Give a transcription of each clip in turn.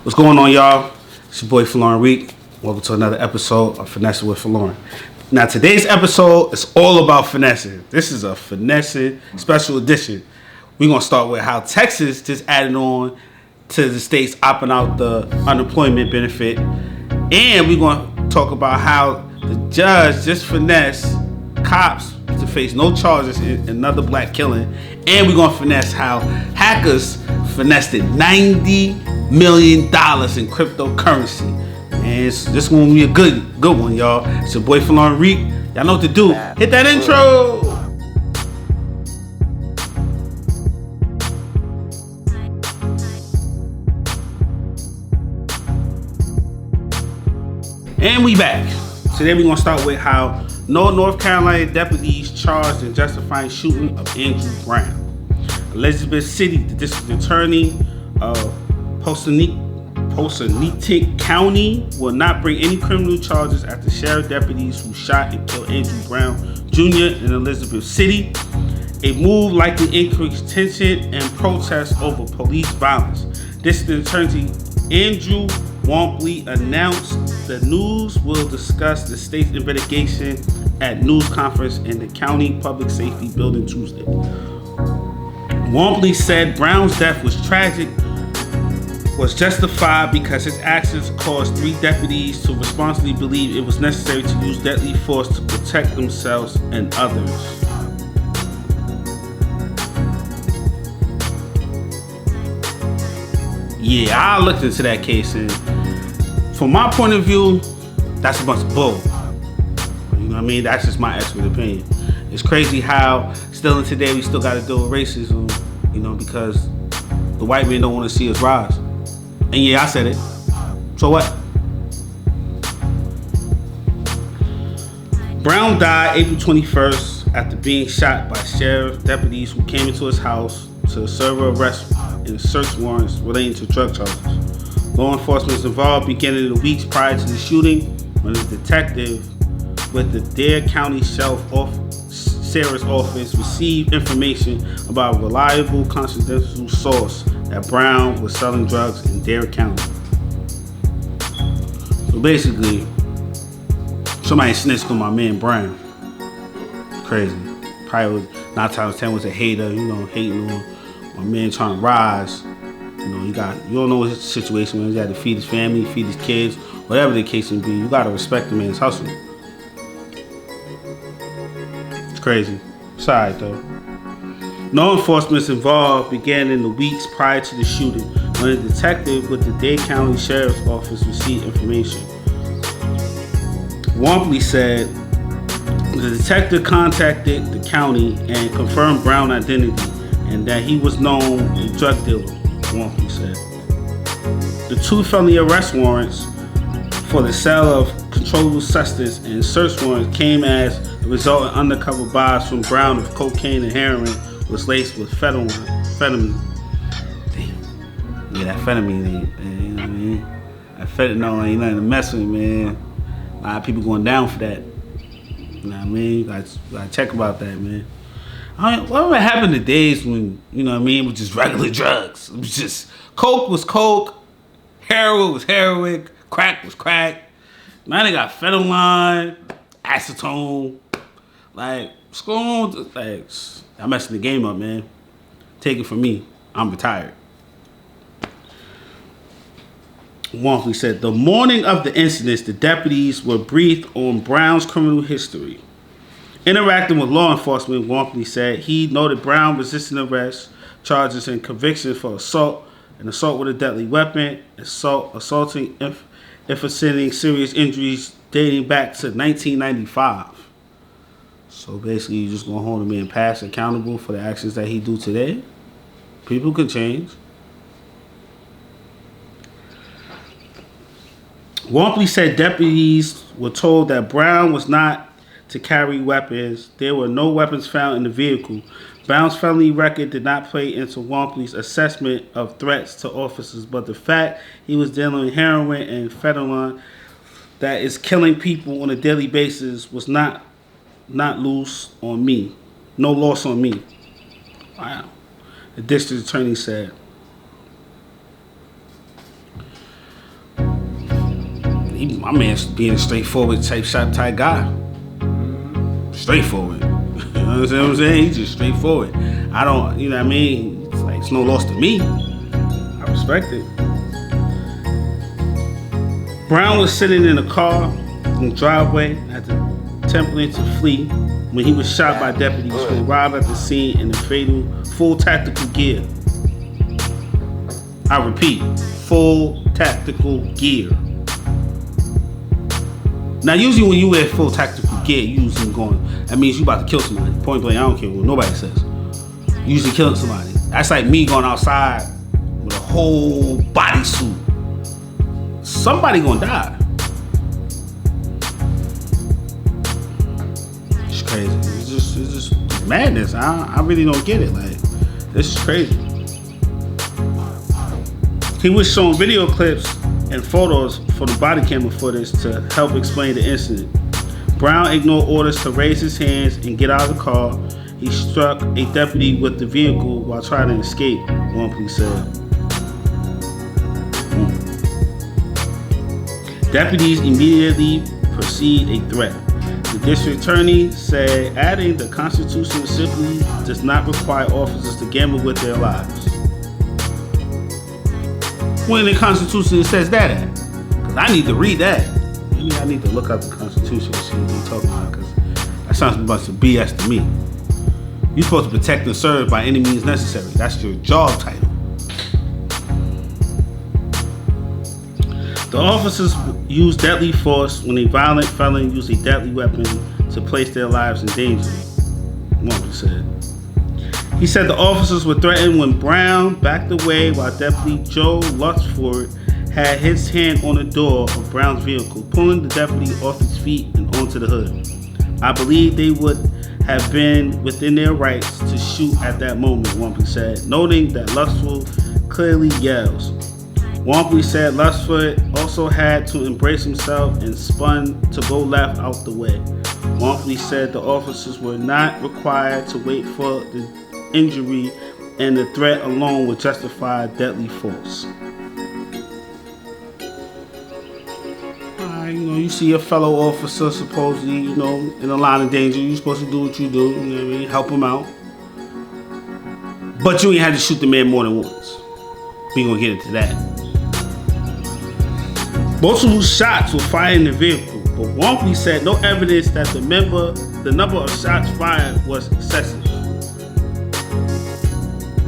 What's going on, y'all? It's your boy Folarin Reek. Welcome to another episode of Finessing with Folarin. Now, today's episode is all about finessing. This is a finessing special edition. We're going to start with how Texas just added on to the states opting out the unemployment benefit. And we're going to talk about how the judge just finessed cops to face no charges in another black killing. And we're going to finesse how hackers finessed $90 million in cryptocurrency. And this one will be a good one, y'all. It's your boy Folarin Reek. Y'all know what to do. Hit that intro. And we back. Today we're going to start with how no North Carolina deputies charged in justifying shooting of Andrew Brown. Elizabeth City, the district attorney of Posaneet County will not bring any criminal charges after sheriff deputies who shot and killed Andrew Brown Jr. in Elizabeth City. A move likely increased tension and protests over police violence. District Attorney Andrew Wampley announced the news will discuss the state's investigation at news conference in the county public safety building Tuesday. Wampley said Brown's death was tragic, was justified because his actions caused 3 deputies to responsibly believe it was necessary to use deadly force to protect themselves and others. Yeah, I looked into that case, and from my point of view, that's a bunch of bull. You know what I mean? That's just my expert opinion. It's crazy how still in today we still got to deal with racism, you know, because the white men don't want to see us rise. And yeah, I said it. So what? Brown died April 21st after being shot by sheriff deputies who came into his house to serve arrest and search warrants relating to drug charges. Law enforcement was involved beginning the weeks prior to the shooting when a detective with the Dare County Sheriff's Office received information about a reliable confidential source that Brown was selling drugs in Dare County. So basically, somebody snitched on my man Brown. Crazy. Probably 9 times 10 was a hater, you know, hating on my man trying to rise. You know, you don't know his situation, man. He had to feed his family, feed his kids, whatever the case may be. You gotta respect the man's hustle. It's crazy. Sorry though. Law enforcement involved began in the weeks prior to the shooting when a detective with the Dade County Sheriff's Office received information. Wampley said the detective contacted the county and confirmed Brown's identity and that he was known a drug dealer, Wampley said. The 2 felony arrest warrants for the sale of controllable substance and search warrants came as a result of undercover buys from Brown of cocaine and heroin was laced with fentanyl. Damn. Yeah, that fentanyl ain't, man, you know what I mean? That fentanyl ain't nothing to mess with, man. A lot of people going down for that. You know what I mean? You gotta check about that, man. Whatever happened to days when, you know what I mean, it was just regular drugs. It was just, coke was coke, heroin was heroin, crack was crack. Now they got fentanyl, acetone. Like, what's going on? Like, I'm messing the game up, man. Take it from me. I'm retired. Wampley said, the morning of the incidents, the deputies were briefed on Brown's criminal history. Interacting with law enforcement, Wampley said he noted Brown resisting arrest charges and convictions for assault with a deadly weapon, assaulting inflicting serious injuries dating back to 1995. So basically, you're just gonna hold him in past accountable for the actions that he do today. People can change. Wampley said deputies were told that Brown was not to carry weapons. There were no weapons found in the vehicle. Brown's felony record did not play into Wampley's assessment of threats to officers, but the fact he was dealing with heroin and fentanyl that is killing people on a daily basis was not loose on me. No loss on me. Wow. The district attorney said. my man's being a straightforward type guy. Straightforward. You know what I'm saying? He's just straightforward. I don't, you know what I mean? It's like, it's no loss to me. I respect it. Brown was sitting in a car in the driveway at the attempting to flee when he was shot by deputies who arrived at the scene in a fatal full tactical gear. I repeat, full tactical gear. Now, usually when you wear full tactical gear, you usually that means you about to kill somebody. Point blank, I don't care what nobody says. You usually killing somebody. That's like me going outside with a whole bodysuit. Somebody gonna die. It's crazy. It's just madness. I really don't get it. Like, this is crazy. He was showing video clips and photos for the body camera footage to help explain the incident. Brown ignored orders to raise his hands and get out of the car. He struck a deputy with the vehicle while trying to escape, one police said. Deputies immediately perceived a threat. The district attorney said, adding, the Constitution simply does not require officers to gamble with their lives. When in the Constitution it says that at? Because I need to read that. Maybe I need to look up the Constitution and see what they're talking about, because that sounds a bunch of BS to me. You're supposed to protect and serve by any means necessary. That's your job title. The officers used deadly force when a violent felon used a deadly weapon to place their lives in danger, Monkey said. He said the officers were threatened when Brown backed away while Deputy Joe Luxford had his hand on the door of Brown's vehicle, pulling the deputy off his feet and onto the hood. I believe they would have been within their rights to shoot at that moment, Wumpy said, noting that Luxford clearly yells. Wumpy said Luxford also had to embrace himself and spun to go left out the way. Wumpy said the officers were not required to wait for the injury and the threat alone would justify deadly force. You see a fellow officer supposedly, in a line of danger. You're supposed to do what you do, you know what I mean? Help him out. But you ain't had to shoot the man more than once. We gonna get into that. Multiple shots were fired in the vehicle, but Wumpy said no evidence that the number of shots fired was excessive.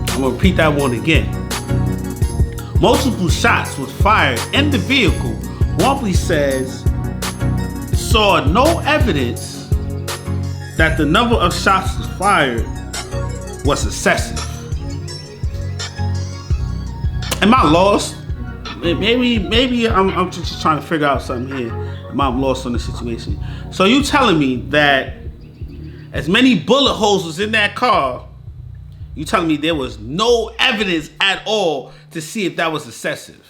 I'm gonna repeat that one again. Multiple shots was fired in the vehicle. Wumpy says saw no evidence that the number of shots fired was excessive. Am I lost? Maybe I'm just trying to figure out something here. Am I lost on the situation? So you telling me that as many bullet holes was in that car, you telling me there was no evidence at all to see if that was excessive?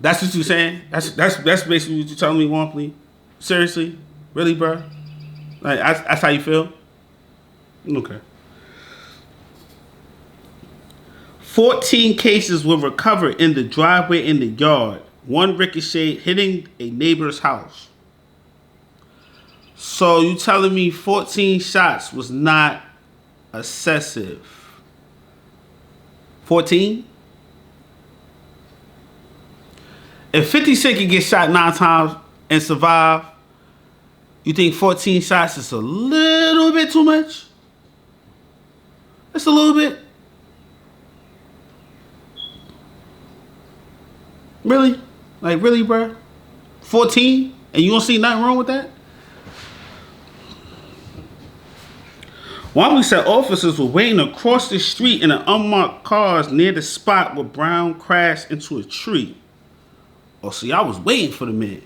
That's what you're saying? That's basically what you're telling me, Wumpy? Seriously? Really, bro? Like, that's how you feel? Okay. 14 cases were recovered in the driveway in the yard. One ricocheted hitting a neighbor's house. So you telling me 14 shots was not excessive? 14? If 50 Cent can get shot 9 times and survive, you think 14 shots is a little bit too much? It's a little bit. Really? Like, really, bro? 14? And you don't see nothing wrong with that? Wumpy said officers were waiting across the street in an unmarked cars near the spot where Brown crashed into a tree. Oh, see, I was waiting for the man.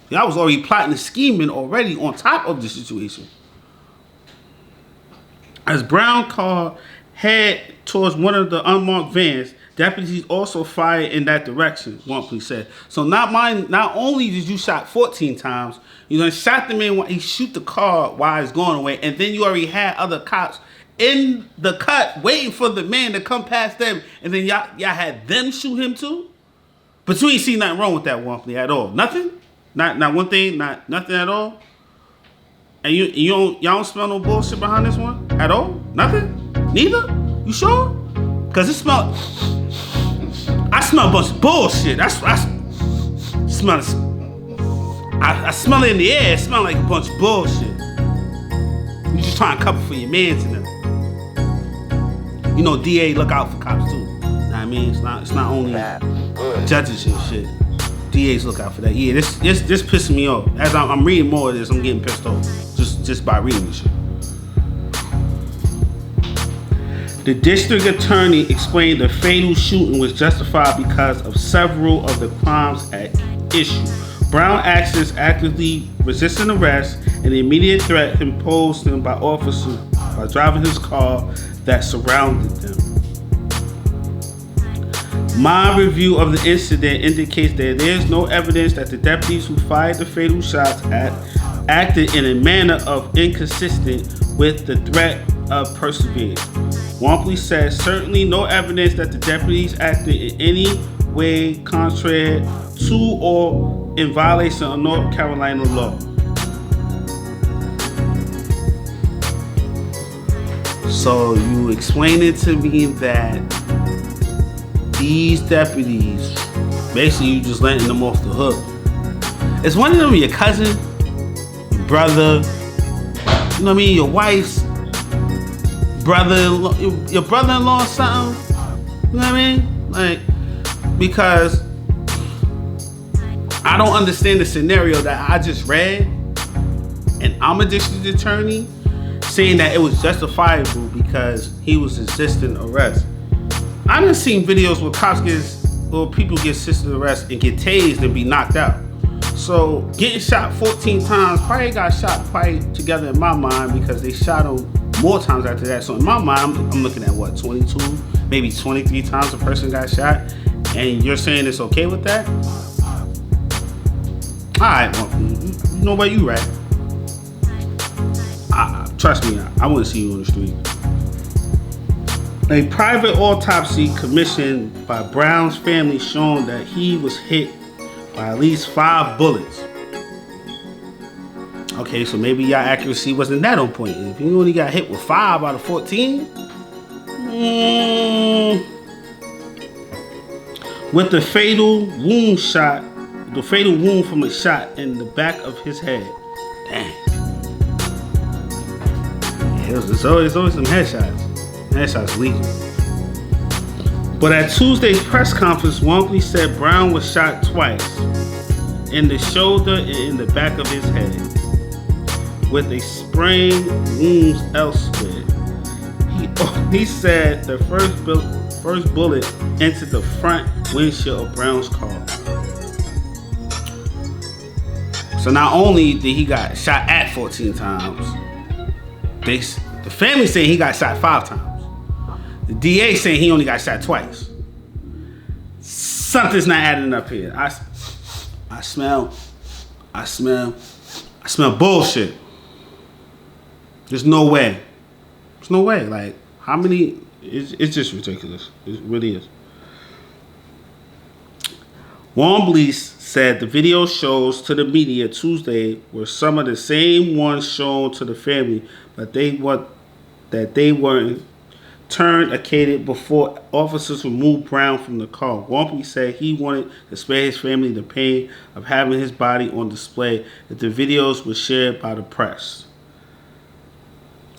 See, I was already plotting and scheming already on top of the situation. As Brown car head towards one of the unmarked vans, deputies also fired in that direction, Wumpy said. So not only did you shot 14 times, you done shot the man while he shoot the car while he's going away, and then you already had other cops in the cut waiting for the man to come past them, and then y'all had them shoot him too? But you ain't seen nothing wrong with that Wampley at all. Nothing? Not one thing, nothing at all? And y'all don't smell no bullshit behind this one? At all? Nothing? Neither? You sure? Cause I smell a bunch of bullshit. I smell it in the air. It smell like a bunch of bullshit. You just trying to cover for your mans and them. You know, DA look out for cops too. Know what I mean? It's not only judges and shit. DAs look out for that. Yeah, this pissing me off. As I'm reading more of this, I'm getting pissed off just by reading this shit. The district attorney explained the fatal shooting was justified because of several of the crimes at issue. Brown actions actively resisting arrest and the immediate threat imposed him by officers by driving his car that surrounded them. My review of the incident indicates that there is no evidence that the deputies who fired the fatal shots acted in a manner of inconsistent with the threat of perseverance. Wampley said certainly no evidence that the deputies acted in any way contrary to or in violation of North Carolina law. So you explained to me that these deputies, basically you just letting them off the hook. Is one of them your cousin, your brother, you know what I mean, your wife's brother, your brother-in-law or something? You know what I mean? Like, because I don't understand the scenario that I just read, and I'm a district attorney saying that it was justifiable because he was resisting arrest. I done seen videos where people get resisted arrest and get tased and be knocked out. So getting shot 14 times probably got shot together in my mind because they shot him more times after that. So in my mind, I'm looking at what, 22, maybe 23 times a person got shot, and you're saying it's okay with that? All right, well, you know what, you right. Trust me, I wouldn't see you on the street. A private autopsy commissioned by Brown's family shown that he was hit by at least 5 bullets. Okay, so maybe your accuracy wasn't that on point. If you only got hit with 5 out of 14, with the fatal wound from a shot in the back of his head. Damn. Yeah, there's always some headshots. Headshots leaking. But at Tuesday's press conference, Wampley said Brown was shot twice, in the shoulder and in the back of his head, with a sprained wounds elsewhere. He said the first bullet entered the front windshield of Brown's car. So not only did he got shot at 14 times, the family saying he got shot 5 times. The DA saying he only got shot twice. Something's not adding up here. I smell bullshit. There's no way. There's no way. Like, how many? It's just ridiculous. It really is. Wampley said the video shows to the media Tuesday were some of the same ones shown to the family, but they weren't turned occasioned before officers removed Brown from the car. Wampley said he wanted to spare his family the pain of having his body on display if the videos were shared by the press.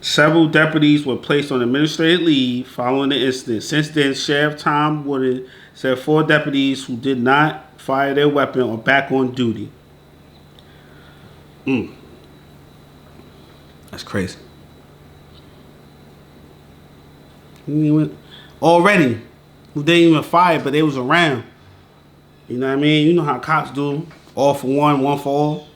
Several deputies were placed on administrative leave following the incident. Since then, Sheriff Tom Wooden said 4 deputies who did not fire their weapon are back on duty. That's crazy. Already, who didn't even fire, but they was around. You know what I mean? You know how cops do. All for one, one for all.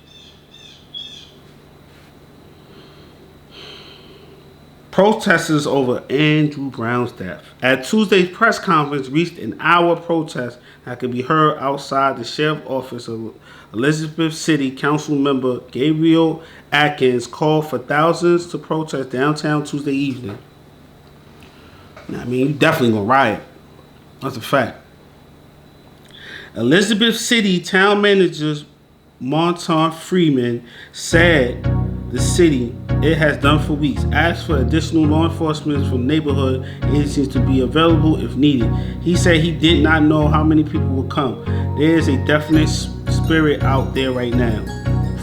Protesters over Andrew Brown's death. At Tuesday's press conference, reached an hour protest that could be heard outside the sheriff's office of Elizabeth City. Council member Gabriel Atkins called for thousands to protest downtown Tuesday evening. I mean, you definitely gonna riot. That's a fact. Elizabeth City Town Manager Monton Freeman said the city, it has done for weeks, asked for additional law enforcement from neighborhood agencies to be available if needed. He said he did not know how many people would come. There is a definite spirit out there right now,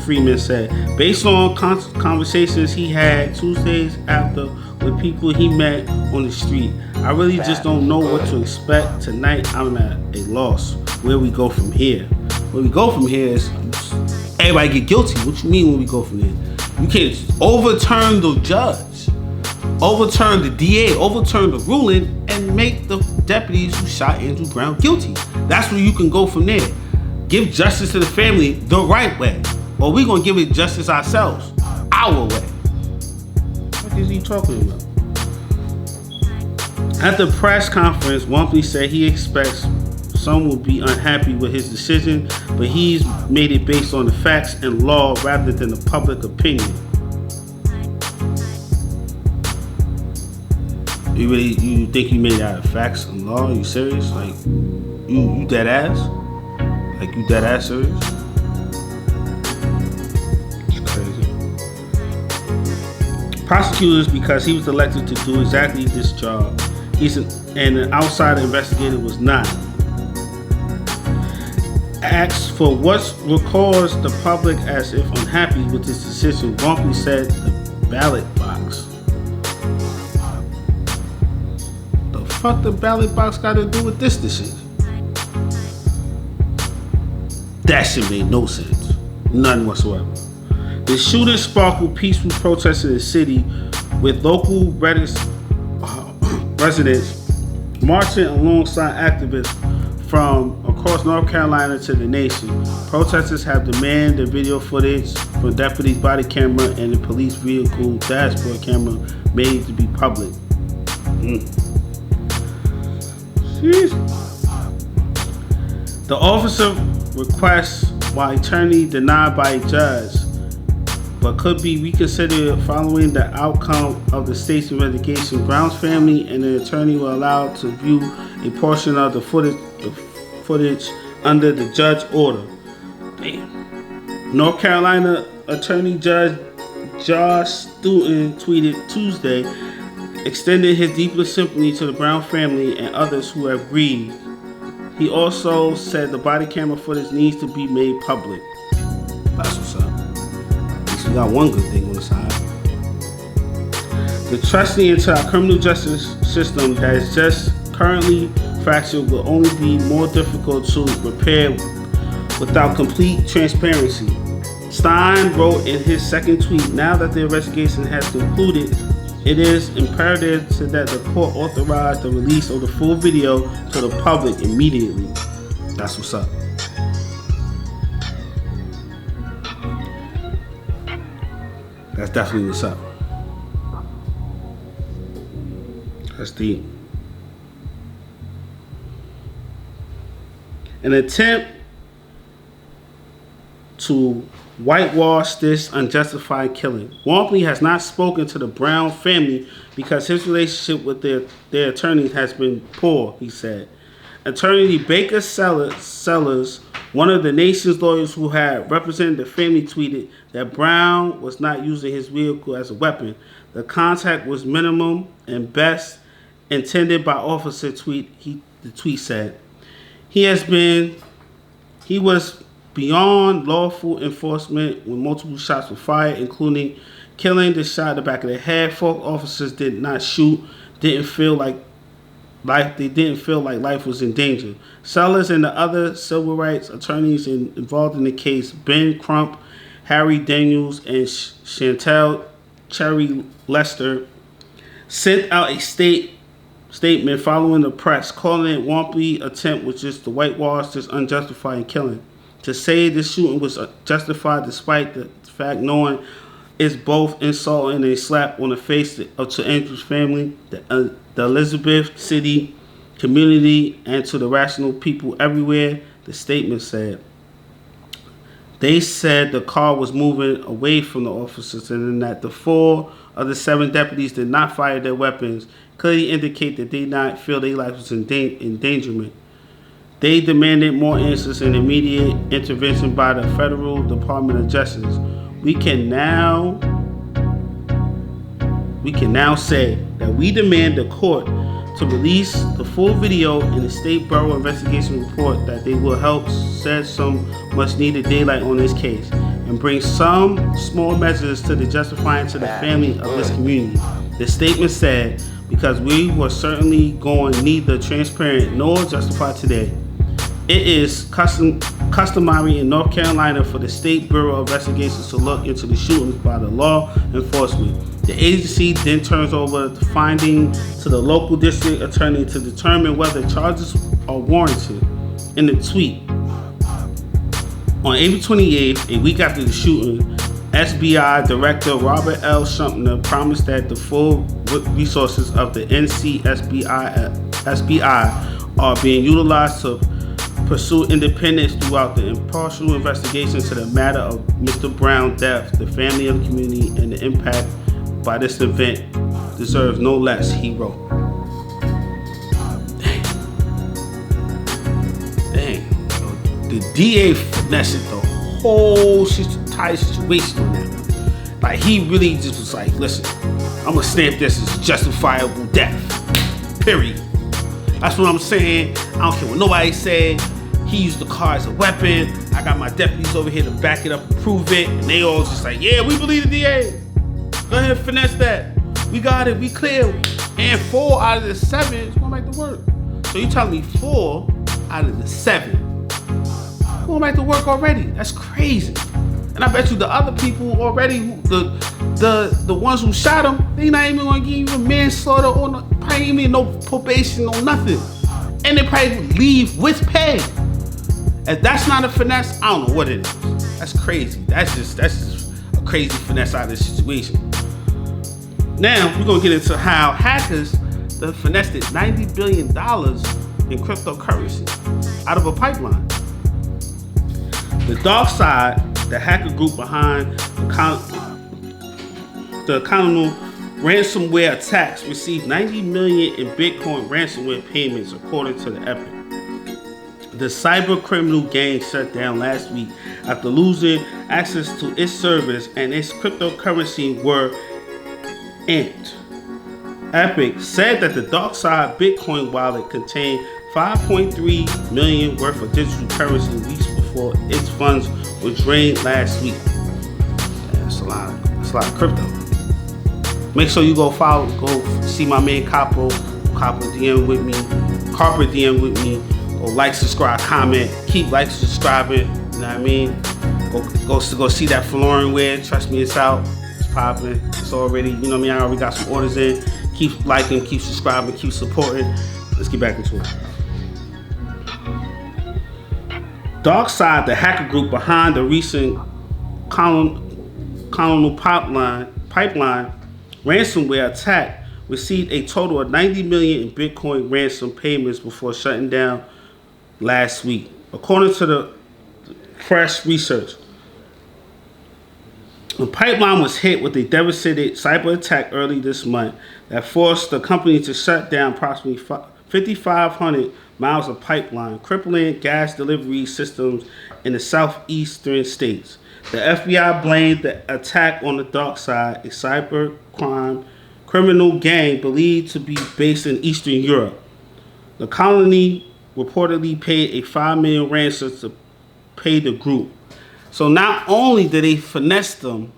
Freeman said. Based on conversations he had Tuesdays after with people he met on the street, I really just don't know what to expect. Tonight, I'm at a loss. Where we go from here? Where we go from here is everybody get guilty. What you mean when we go from here? You can't overturn the judge, overturn the DA, overturn the ruling, and make the deputies who shot Andrew Brown guilty. That's where you can go from there. Give justice to the family the right way. Or we're going to give it justice ourselves, our way. What is he talking about? At the press conference, Wampley said he expects some will be unhappy with his decision, but he's made it based on the facts and law rather than the public opinion. You think you made it out of facts and law? Are you serious? Like, you dead ass? Like, you dead ass serious? It's crazy. Prosecutors, because he was elected to do exactly this job, and an outside investigator was not. Asked for what records the public as if unhappy with this decision, Wampley said the ballot box. The fuck the ballot box got to do with this decision? That shit made no sense. None whatsoever. The shooting sparkled peaceful protests in the city with local residents marching alongside activists from across North Carolina to the nation. Protesters have demanded the video footage from deputies' body camera and the police vehicle dashboard camera made to be public. The officer requests, while attorney denied by a judge, but could be reconsidered following the outcome of the state's investigation. Brown's family and the attorney were allowed to view a portion of the footage under the judge order. Damn. North Carolina Attorney Judge Josh Stoughton tweeted Tuesday, extended his deepest sympathy to the Brown family and others who have grieved. He also said the body camera footage needs to be made public. That's what's up. At least we got one good thing on the side. The trusting into our criminal justice system that is just currently fractured will only be more difficult to repair without complete transparency. Stein wrote in his second tweet, now that the investigation has concluded, it is imperative that the court authorize the release of the full video to the public immediately. That's what's up. That's definitely what's up. That's deep. An attempt to whitewash this unjustified killing. Wampley has not spoken to the Brown family because his relationship with their attorney has been poor, he said. Attorney Baker Sellers, one of the nation's lawyers who had represented the family, tweeted that Brown was not using his vehicle as a weapon. The contact was minimum and best intended by officer, the tweet said. He was beyond lawful enforcement when multiple shots were fired, including killing the shot in the back of the head. Folk officers did not shoot, didn't feel like life was in danger. Sellers and the other civil rights attorneys involved in the case, Ben Crump, Harry Daniels, and Chantel Cherry Lester, sent out a statement following the press, calling it Wampley's attempt was just to whitewash this unjustified killing. To say this shooting was justified despite the fact knowing it's both insult and a slap on the face to Andrew's family, the Elizabeth City community, and to the rational people everywhere, the statement said. They said the car was moving away from the officers and that the 4 of the 7 deputies did not fire their weapons, clearly indicate that they did not feel their life was in endangerment. They demanded more answers and immediate intervention by the Federal Department of Justice. We can now say that we demand the court to release the full video in the State Bureau Investigation report that they will help shed some much needed daylight on this case and bring some small measures to the justifying to the family of this community. The statement said, because we were certainly going neither transparent nor justified today. It is customary in North Carolina for the State Bureau of Investigations to look into the shootings by the law enforcement. The agency then turns over the finding to the local district attorney to determine whether charges are warranted. In the tweet, on April 28th, a week after the shooting, SBI Director Robert L. Shumpner promised that the full resources of the SBI are being utilized to pursue independence throughout the impartial investigation to the matter of Mr. Brown's death. The family of the community and the impact by this event deserves no less, he wrote. Dang. The DA finessed the whole entire situation on that. Like, he really just was like, listen, I'm gonna stamp this as justifiable death. Period. That's what I'm saying. I don't care what nobody said. He used the car as a weapon. I got my deputies over here to back it up and prove it. And they all just like, yeah, we believe the DA. Go ahead and finesse that. We got it, we clear. And 4 out of the 7 is gonna make the work. So you telling me 4 out of the 7 going back to work already? That's crazy. And I bet you the other people already, the ones who shot him, they not even gonna give you manslaughter or probably even no probation or nothing. And they probably leave with pay. If that's not a finesse, I don't know what it is. That's crazy. That's just a crazy finesse out of this situation. Now we're gonna get into how hackers finessed $90 billion in cryptocurrency out of a pipeline. The dark side, the hacker group behind the Continental ransomware attacks, received 90 million in Bitcoin ransomware payments, according to the Epic. The cyber criminal gang shut down last week after losing access to its servers and its cryptocurrency were inked. Epic said that the dark side Bitcoin wallet contained 5.3 million worth of digital currency weeks before its funds were drained last week. That's a lot of crypto. Make sure you go see my man Capo DM with me, Carpet DM with me. Go like, subscribe, comment, keep liking, subscribing. You know what I mean? Go see that Folarin wear. Trust me, it's out. It's popping. It's already, you know what I mean? I already got some orders in. Keep liking, keep subscribing, keep supporting. Let's get back into it. Darkside, the hacker group behind the recent Continental pipeline ransomware attack, received a total of 90 million in Bitcoin ransom payments before shutting down last week, according to the fresh research. The pipeline was hit with a devastating cyber attack early this month that forced the company to shut down approximately 5,500 miles of pipeline, crippling gas delivery systems in the southeastern states. The FBI blamed the attack on the dark side, a cyber criminal gang believed to be based in Eastern Europe. The colony reportedly paid a $5 million ransom to pay the group. So not only did they finesse them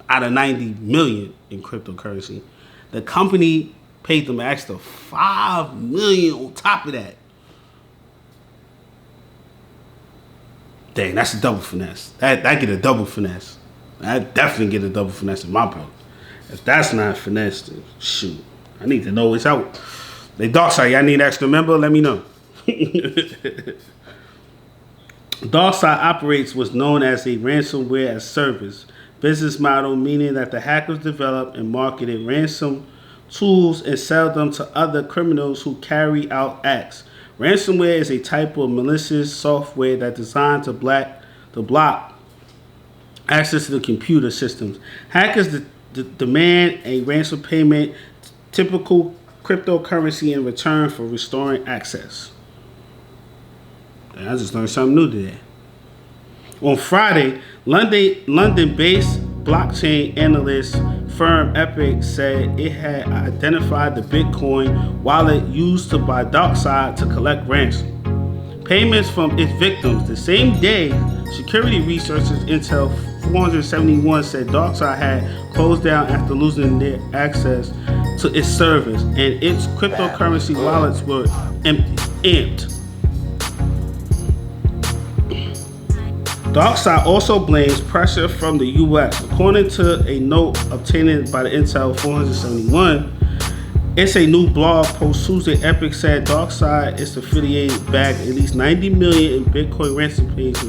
out of 90 million in cryptocurrency, the company paid them an extra $5 million on top of that. Dang, that's a double finesse. That get a double finesse. I definitely get a double finesse in my book. If that's not finesse, then shoot, I need to know it's out. They dark side, y'all need extra member? Let me know. Dark side operates what's known as a ransomware as service business model, meaning that the hackers develop and marketed ransom tools and sell them to other criminals who carry out acts. Ransomware is a type of malicious software that's designed to block access to the computer systems. Hackers demand a ransom payment, typical cryptocurrency, in return for restoring access. I just learned something new today. On Friday, London-based blockchain analyst firm Epic said it had identified the Bitcoin wallet used to buy DarkSide to collect ransom payments from its victims. The same day, security researchers Intel 471 said DarkSide had closed down after losing their access to its servers, and its cryptocurrency wallets were amped. DarkSide also blames pressure from the U.S. According to a note obtained by the Intel 471, it's a new blog post Tuesday. Epic said DarkSide is affiliated bagged at least 90 million in Bitcoin ransom payments,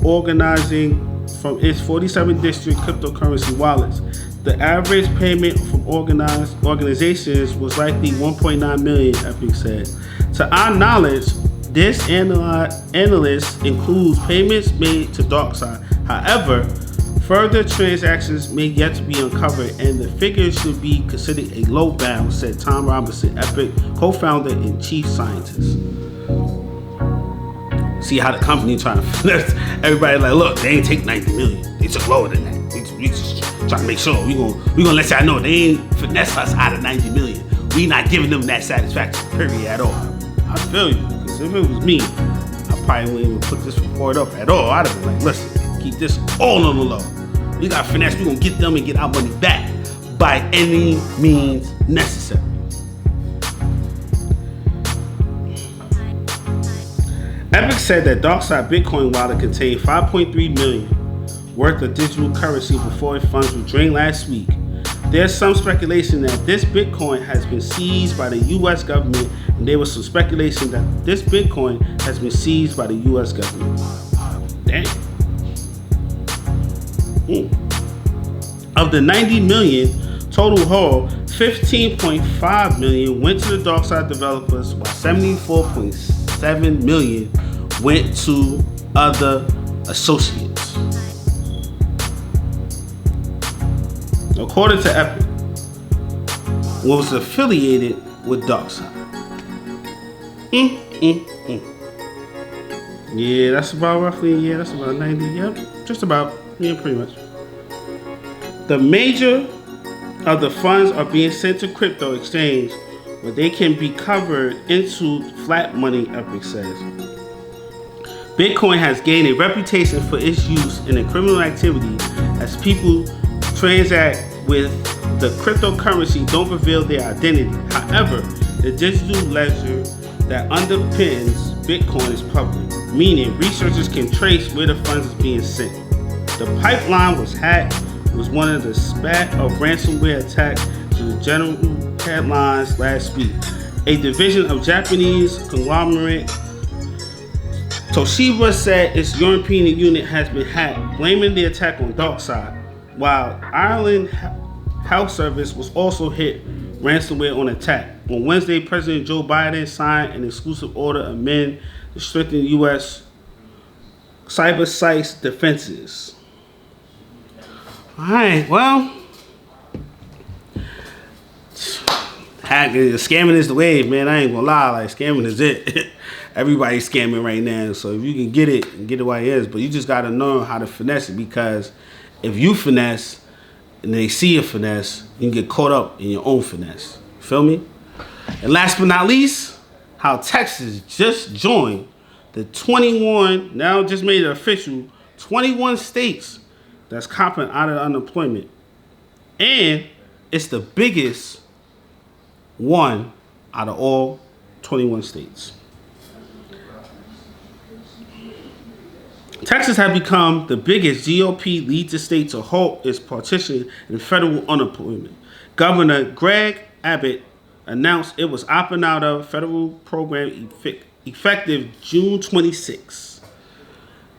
organizing from its 47 district cryptocurrency wallets. The average payment from organizations was likely 1.9 million, Epic said. To our knowledge, this analyst includes payments made to DarkSide. However, further transactions may yet to be uncovered, and the figure should be considered a low bound, said Tom Robinson, Epic co-founder and chief scientist. See how the company trying to finesse everybody? Like, look, they ain't take 90 million. They took lower than that. We just trying to make sure we gonna let y'all know they ain't finesse us out of 90 million. We not giving them that satisfaction, period, at all. I feel you. If it was me, I probably wouldn't even put this report up at all. I'd have been like, listen, keep this all on the low. We got finesse, we're gonna get them and get our money back by any means necessary. Epic said that DarkSide Bitcoin wallet contained 5.3 million worth of digital currency before its funds were drained last week. There's some speculation that this Bitcoin has been seized by the U.S. government, and there was some speculation that this Bitcoin has been seized by the U.S. government. Damn. Of the 90 million total haul, 15.5 million went to the DarkSide developers, while 74.7 million went to other associates. According to Epic, was affiliated with DarkSide. Yeah, that's about roughly, that's about 90, yep, just about, pretty much. The major of the funds are being sent to crypto exchange where they can be covered into flat money, Epic says. Bitcoin has gained a reputation for its use in a criminal activity as people transact with the cryptocurrency don't reveal their identity. However, the digital ledger that underpins Bitcoin is public, meaning researchers can trace where the funds is being sent. The pipeline was hacked, was one of the spat of ransomware attacks to the general headlines last week. A division of Japanese conglomerate Toshiba said its European unit has been hacked, blaming the attack on DarkSide, while Ireland Health Service was also hit ransomware on attack. On Wednesday, President Joe Biden signed an exclusive order amend to strengthen U.S. cyber sites defenses. All right, well, hacking, scamming is the wave, man. I ain't gonna lie, like scamming is it. Everybody's scamming right now, so if you can get it while it is, but you just gotta know how to finesse it, because if you finesse and they see a finesse, you can get caught up in your own finesse. Feel me? And last but not least, how Texas just joined the 21, now just made it official, 21 states that's copping out of unemployment. And it's the biggest one out of all 21 states. Texas has become the biggest GOP lead the state to halt its partition in federal unemployment. Governor Greg Abbott announced it was opting out of federal program effective June 26.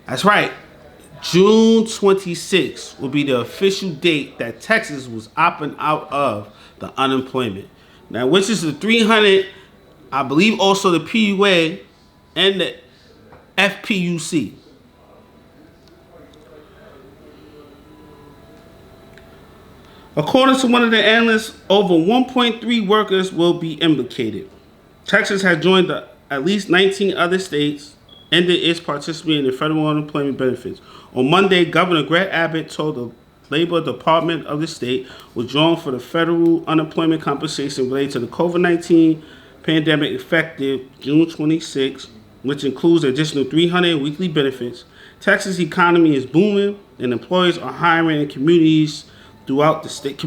That's right. June 26 will be the official date that Texas was opting out of the unemployment. Now, which is the 300, I believe also the PUA and the FPUC. According to one of the analysts, over 1.3 workers will be implicated. Texas has joined at least 19 other states ended its participation in federal unemployment benefits. On Monday, Governor Greg Abbott told the Labor Department of the state withdrawn for the federal unemployment compensation related to the COVID-19 pandemic effective June 26, which includes an additional 300 weekly benefits. Texas' economy is booming, and employers are hiring in communities throughout the state.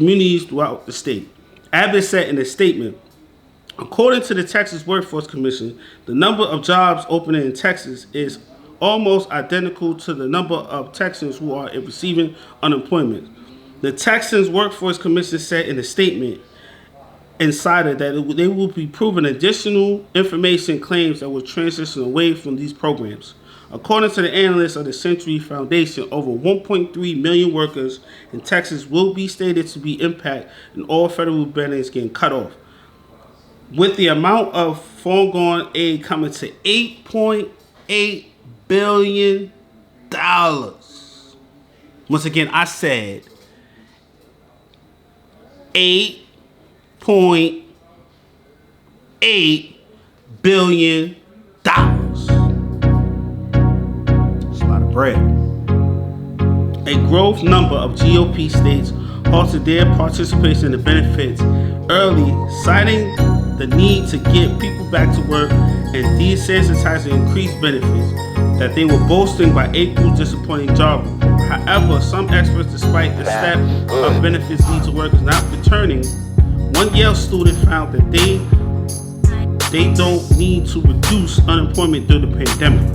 Abbott said in a statement, according to the Texas Workforce Commission, the number of jobs opening in Texas is almost identical to the number of Texans who are receiving unemployment. The Texas Workforce Commission said in a statement Insider that they will be proving additional information claims that will transition away from these programs. According to the analysts of the Century Foundation, over 1.3 million workers in Texas will be stated to be impacted and all federal benefits getting cut off, with the amount of foregone aid coming to $8.8 billion. Once again, I said $8.8 billion. That's a lot of bread. A growth number of GOP states halted their participation in the benefits early, citing the need to get people back to work and desensitize increased benefits that they were boasting by April's disappointing job report. However, some experts, despite the step of benefits lead to workers not returning, one Yale student found that they don't need to reduce unemployment during the pandemic.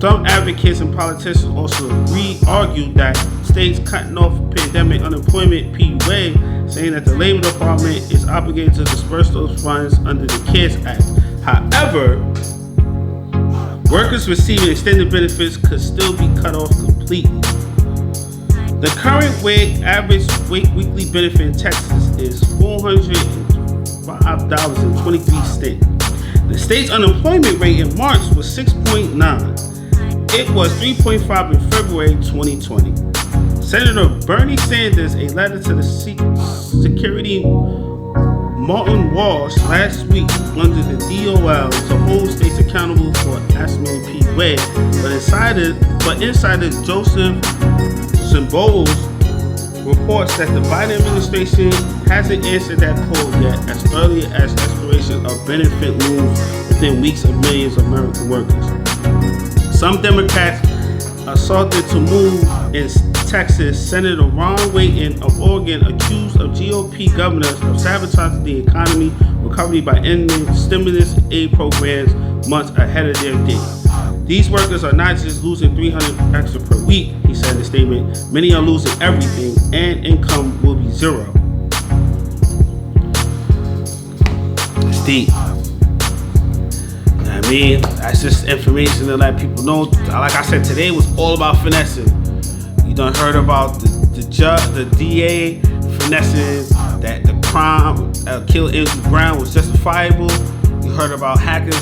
Some advocates and politicians also argued that states cutting off pandemic unemployment PUA, saying that the Labor Department is obligated to disperse those funds under the CARES Act. However, workers receiving extended benefits could still be cut off completely. The current average weekly benefit in Texas is $405.23. The state's unemployment rate in March was 6.9. It was 3.5 in February 2020. Senator Bernie Sanders, a letter to the Secretary Martin Walsh last week under the DOL to hold states accountable for estimated PUA, but insider Joseph Symbols reports that the Biden administration hasn't answered that call yet, as early as expiration of benefit looms within weeks of millions of American workers. Some Democrats assaulted to move in Texas. Senator Ron Wayton of Oregon accused of GOP governors of sabotaging the economy recovery by ending stimulus aid programs months ahead of their date. These workers are not just losing $300 extra per week, he said in a statement. Many are losing everything, and income will be zero. It's deep. I mean, that's just information to let people know. Like I said, today was all about finessing. You done heard about the DA finessing that the crime killing Andrew Brown was justifiable. You heard about hackers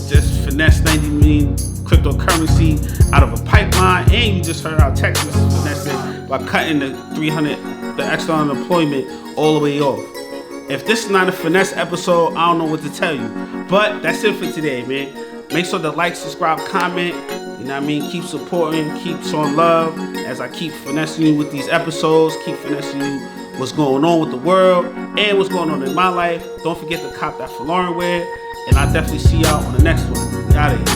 just finesse 90 million cryptocurrency out of a pipeline, and you just heard how Texas is finessing by cutting the extra unemployment all the way off. If this is not a finesse episode, I don't know what to tell you. But that's it for today, man. Make sure to like, subscribe, comment. You know what I mean? Keep supporting, keep showing love as I keep finessing you with these episodes. Keep finessing you what's going on with the world and what's going on in my life. Don't forget to cop that Folarin wear. And I'll definitely see y'all on the next one. We out of here.